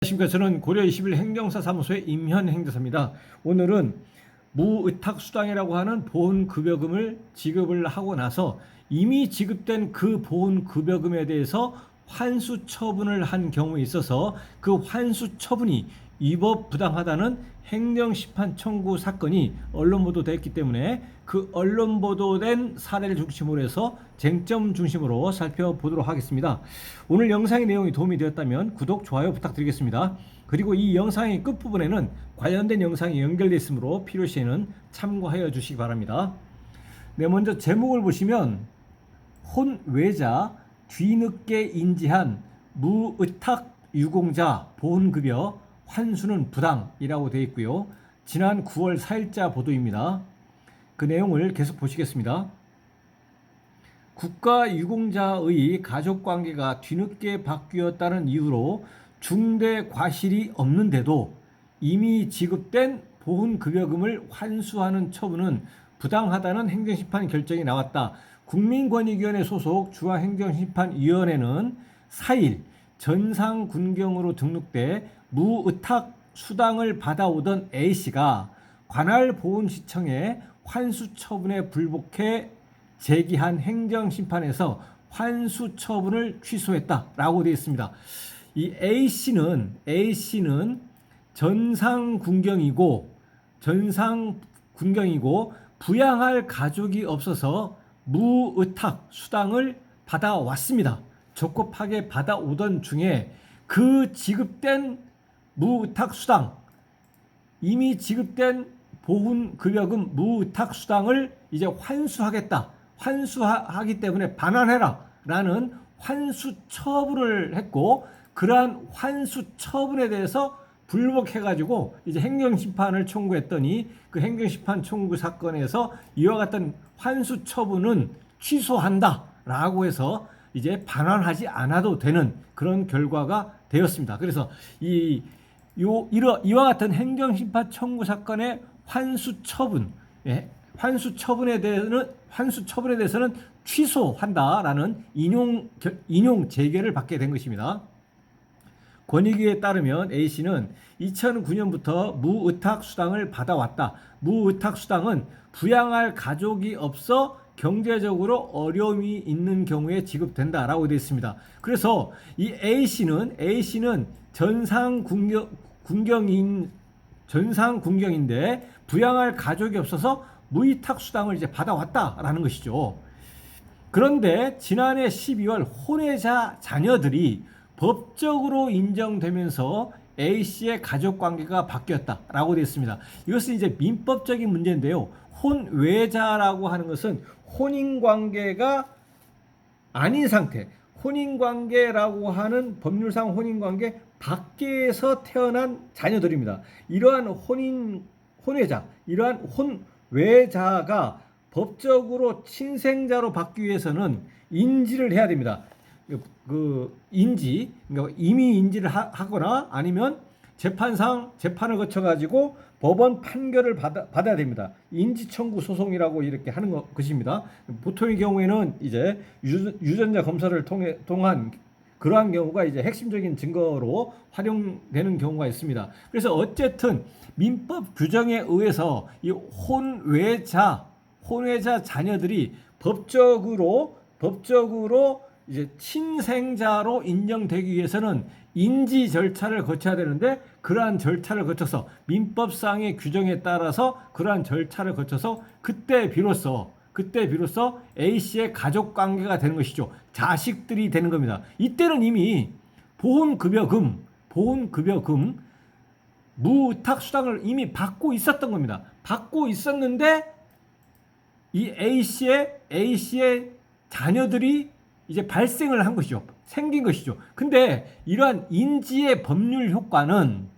안녕하십니까. 저는 고려 21 행정사사무소의 임현 행정사입니다. 오늘은 무의탁수당이라고 하는 보훈급여금을 지급을 하고 나서 이미 지급된 그 보훈급여금에 대해서 환수 처분을 한 경우에 있어서 그 환수 처분이 위법 부당하다는 행정심판 청구 사건이 언론 보도됐기 때문에 그 언론 보도된 사례를 중심으로 해서 쟁점 중심으로 살펴보도록 하겠습니다. 오늘 영상의 내용이 도움이 되었다면 구독, 좋아요 부탁드리겠습니다. 그리고 이 영상의 끝부분에는 관련된 영상이 연결되어 있으므로 필요시에는 참고하여 주시기 바랍니다. 네, 먼저 제목을 보시면 혼외자 뒤늦게 인지한 무의탁 유공자 보훈급여 환수는 부당이라고 되어 있고요. 지난 9월 4일자 보도입니다. 그 내용을 계속 보시겠습니다. 국가유공자의 가족관계가 뒤늦게 바뀌었다는 이유로 중대 과실이 없는데도 이미 지급된 보훈급여금을 환수하는 처분은 부당하다는 행정심판 결정이 나왔다. 국민권익위원회 소속 중앙행정심판위원회는 4일 전상군경으로 등록돼 무의탁 수당을 받아오던 A씨가 관할 보훈시청에 환수 처분에 불복해 제기한 행정심판에서 환수 처분을 취소했다라고 되어 있습니다. 이 A씨는 전상군경이고 부양할 가족이 없어서 무의탁 수당을 받아왔습니다. 적법하게 받아오던 중에 그 지급된 무의탁 수당, 이미 지급된 보훈급여금 무의탁 수당을 이제 환수하기 때문에 반환해라 라는 환수 처분을 했고, 그러한 환수 처분에 대해서 불복해가지고 이제 행정심판을 청구했더니 그 행정심판 청구 사건에서 이와 같은 환수 처분은 취소한다 라고 해서 이제 반환하지 않아도 되는 그런 결과가 되었습니다. 그래서 이와 같은 행정심판 청구 사건의 환수 처분에 대해서는 취소한다라는 인용 재결을 받게 된 것입니다. 권익위에 따르면 A씨는 2009년부터 무의탁 수당을 받아왔다. 무의탁 수당은 부양할 가족이 없어 경제적으로 어려움이 있는 경우에 지급된다라고 되어 있습니다. 그래서 이 A씨는 전상군경인데 부양할 가족이 없어서 무의탁 수당을 이제 받아왔다라는 것이죠. 그런데 지난해 12월 혼외자 자녀들이 법적으로 인정되면서 A씨의 가족관계가 바뀌었다라고 되어 있습니다. 이것은 이제 민법적인 문제인데요. 혼외자라고 하는 것은 혼인관계가 아닌 상태, 혼인관계라고 하는 법률상 혼인관계 밖에서 태어난 자녀들입니다. 이러한 이러한 혼외자가 법적으로 친생자로 받기 위해서는 인지를 해야 됩니다. 그러니까 이미 인지를 하거나 아니면 재판을 거쳐가지고 법원 판결을 받아야 됩니다. 인지청구 소송이라고 이렇게 하는 것입니다. 보통의 경우에는 이제 유전자 검사를 통한 그러한 경우가 이제 핵심적인 증거로 활용되는 경우가 있습니다. 그래서 어쨌든 민법 규정에 의해서 이 혼외자 자녀들이 법적으로 이제 친생자로 인정되기 위해서는 인지 절차를 거쳐야 되는데, 그러한 절차를 거쳐서 민법상의 규정에 따라서 그러한 절차를 거쳐서 그때 비로소 A씨의 가족 관계가 되는 것이죠. 자식들이 되는 겁니다. 이때는 이미 보훈급여금 무의탁 수당을 이미 받고 있었던 겁니다. 받고 있었는데 이 A씨의 자녀들이 이제 발생을 한 것이죠. 생긴 것이죠. 근데 이러한 인지의 법률 효과는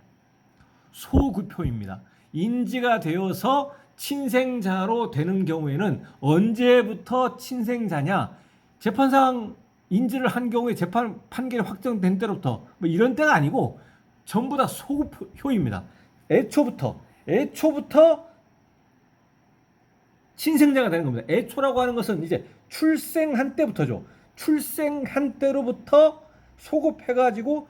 소급효입니다. 인지가 되어서 친생자로 되는 경우에는 언제부터 친생자냐? 재판상 인지를 한 경우에 재판 판결이 확정된 때로부터 뭐 이런 때가 아니고 전부 다 소급효입니다. 애초부터 친생자가 되는 겁니다. 애초라고 하는 것은 이제 출생한 때부터죠. 출생한 때로부터 소급해가지고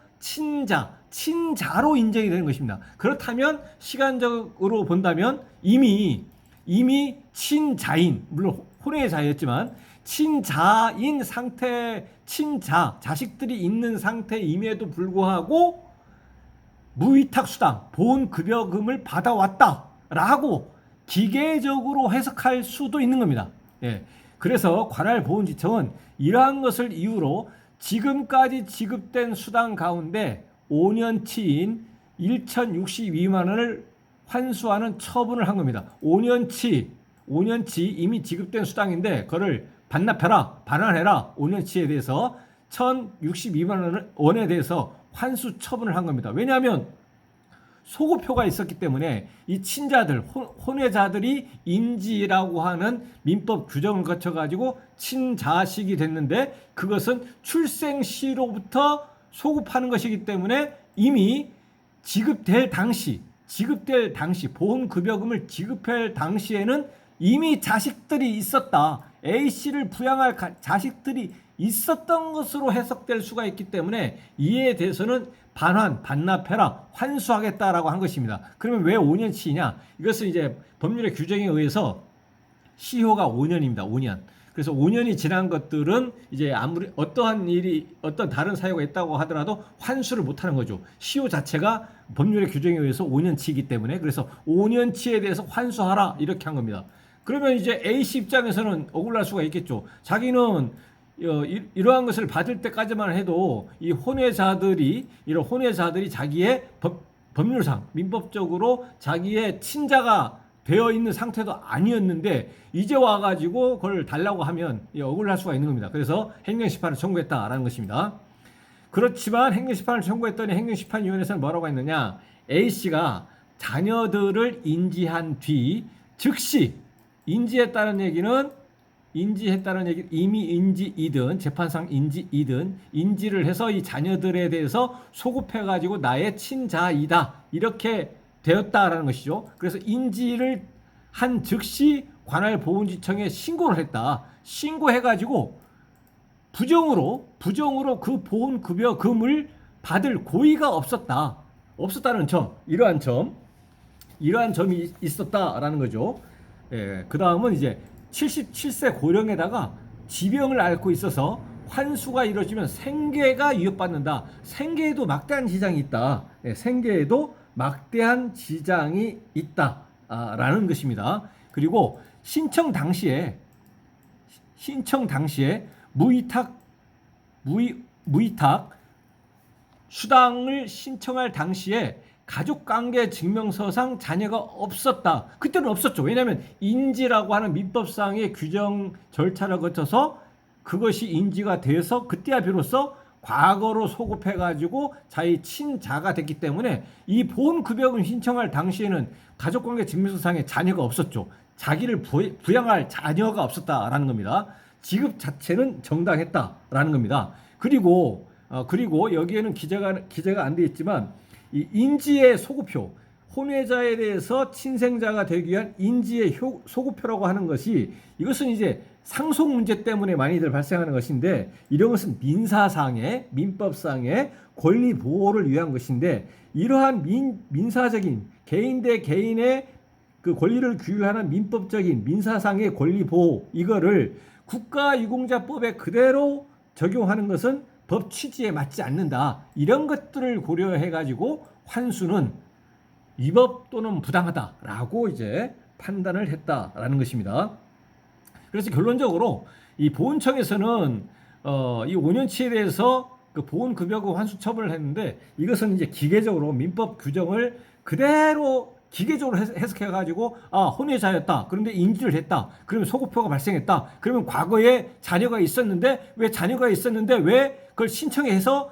친자로 인정이 되는 것입니다. 그렇다면 시간적으로 본다면 이미 친자인, 물론 혼외의 자였지만 친자인 상태, 자식들이 있는 상태임에도 불구하고 무위탁수당, 보훈급여금을 받아왔다라고 기계적으로 해석할 수도 있는 겁니다. 예. 그래서 관할보훈지청은 이러한 것을 이유로 지금까지 지급된 수당 가운데 5년치인 1,062만 원을 환수하는 처분을 한 겁니다. 5년치 이미 지급된 수당인데 그거를 반환해라. 5년치에 대해서 1,062만 원에 대해서 환수 처분을 한 겁니다. 왜냐하면 소급표가 있었기 때문에 이 친자들, 혼외자들이 인지라고 하는 민법 규정을 거쳐가지고 친자식이 됐는데 그것은 출생시로부터 소급하는 것이기 때문에 이미 지급될 당시 보험급여금을 지급할 당시에는 이미 자식들이 있었다. A씨를 부양할 자식들이 있었던 것으로 해석될 수가 있기 때문에 이에 대해서는 반납해라, 환수하겠다라고 한 것입니다. 그러면 왜 5년치냐? 이것은 이제 법률의 규정에 의해서 시효가 5년입니다. 5년. 그래서 5년이 지난 것들은 이제 아무리 어떠한 다른 사유가 있다고 하더라도 환수를 못 하는 거죠. 시효 자체가 법률의 규정에 의해서 5년치이기 때문에 그래서 5년치에 대해서 환수하라 이렇게 한 겁니다. 그러면 이제 A씨 입장에서는 억울할 수가 있겠죠. 자기는 이러한 것을 받을 때까지만 해도 이 혼외자들이 자기의 법률상 민법적으로 자기의 친자가 되어 있는 상태도 아니었는데 이제 와가지고 그걸 달라고 하면 억울할 수가 있는 겁니다. 그래서 행정심판을 청구했다라는 것입니다. 그렇지만 행정심판을 청구했더니 행정심판위원회에서는 뭐라고 했느냐? A씨가 자녀들을 인지한 뒤 즉시 인지했다는 얘기는 이미 인지이든 재판상 인지이든 인지를 해서 이 자녀들에 대해서 소급해가지고 나의 친자이다 이렇게 되었다라는 것이죠. 그래서 인지를 한 즉시 관할보훈지청에 신고를 했다. 신고해가지고 부정으로 그 보훈급여금을 받을 고의가 없었다는 점, 이러한 점이 있었다라는 거죠. 예, 그 다음은 이제 77세 고령에다가 지병을 앓고 있어서 환수가 이루어지면 생계가 위협받는다. 생계에도 막대한 지장이 있다. 예, 생계에도 막대한 지장이 있다라는 것입니다. 그리고 신청 당시에 무위탁 수당을 신청할 당시에 가족관계 증명서상 자녀가 없었다. 그때는 없었죠. 왜냐하면 인지라고 하는 민법상의 규정 절차를 거쳐서 그것이 인지가 돼서 그때야 비로소 과거로 소급해가지고 자기 친자가 됐기 때문에 이 보험급여금 신청할 당시에는 가족관계 증명서상에 자녀가 없었죠. 자기를 부양할 자녀가 없었다라는 겁니다. 지급 자체는 정당했다라는 겁니다. 그리고 여기에는 기재가 안 돼 있지만 이 인지의 소급표, 혼외자에 대해서 친생자가 되기 위한 인지의 소급표라고 하는 것이 이것은 이제 상속 문제 때문에 많이들 발생하는 것인데 이런 것은 민법상의 권리 보호를 위한 것인데 이러한 민사적인 개인 대 개인의 그 권리를 규율하는 민법적인 민사상의 권리 보호 이거를 국가유공자법에 그대로 적용하는 것은 법 취지에 맞지 않는다. 이런 것들을 고려해 가지고 환수는 위법 또는 부당하다라고 이제 판단을 했다라는 것입니다. 그래서 결론적으로 이 보훈청에서는 이 5년치에 대해서 그 보훈급여금 환수 처분을 했는데 이것은 이제 기계적으로 민법 규정을 그대로 기계적으로 해석해가지고 혼외자였다. 그런데 인지를 했다. 그러면 소급표가 발생했다. 그러면 과거에 자녀가 있었는데 왜 그걸 신청해서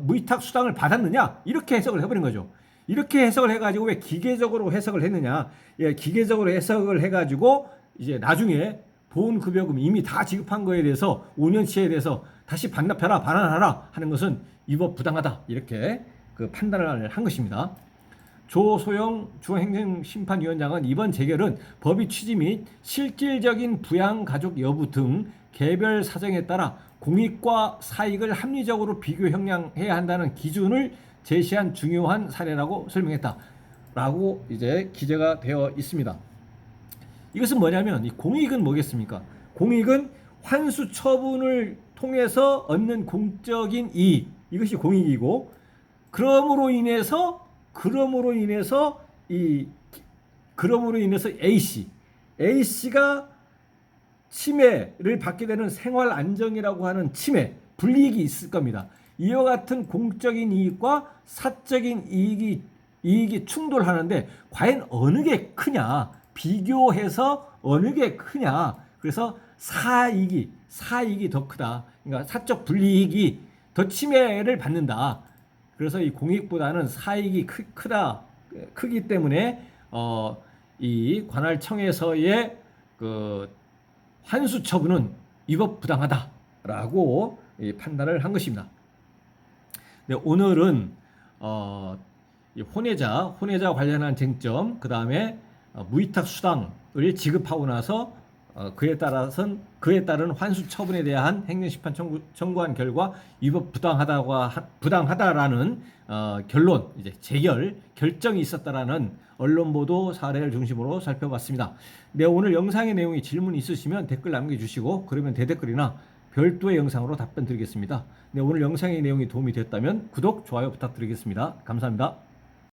무위탁 수당을 받았느냐? 이렇게 해석을 해버린 거죠. 이렇게 해석을 해가지고 왜 기계적으로 해석을 했느냐? 예, 기계적으로 해석을 해가지고 이제 나중에 보훈급여금 이미 다 지급한 거에 대해서 5년치에 대해서 다시 반환하라 하는 것은 위법 부당하다. 이렇게 그 판단을 한 것입니다. 조소영 중앙행정심판위원장은 이번 재결은 법의 취지 및 실질적인 부양가족 여부 등 개별 사정에 따라 공익과 사익을 합리적으로 비교 형량해야 한다는 기준을 제시한 중요한 사례라고 설명했다. 라고 이제 기재가 되어 있습니다. 이것은 뭐냐면 이 공익은 뭐겠습니까? 공익은 환수 처분을 통해서 얻는 공적인 이익, 이것이 공익이고, 그러므로 인해서 A씨가 침해를 받게 되는 생활 안정이라고 하는 침해, 불이익이 있을 겁니다. 이와 같은 공적인 이익과 사적인 이익이 충돌하는데 과연 어느 게 크냐? 비교해서 어느 게 크냐? 그래서 사익이 더 크다. 그러니까 사적 불이익이 더 침해를 받는다. 그래서 이 공익보다는 사익이 크기 때문에 이 관할청에서의 그 환수 처분은 위법 부당하다라고 판단을 한 것입니다. 네, 오늘은 이 혼외자 관련한 쟁점, 그 다음에 무위탁 수당을 지급하고 나서 그에 따른 환수 처분에 대한 행정심판 청구한 결과 위법 부당하다라는 결론, 이제 결정이 있었다라는 언론 보도 사례를 중심으로 살펴봤습니다. 네, 오늘 영상의 내용이 질문 있으시면 댓글 남겨주시고, 그러면 대댓글이나 별도의 영상으로 답변 드리겠습니다. 네, 오늘 영상의 내용이 도움이 됐다면 구독, 좋아요 부탁드리겠습니다. 감사합니다.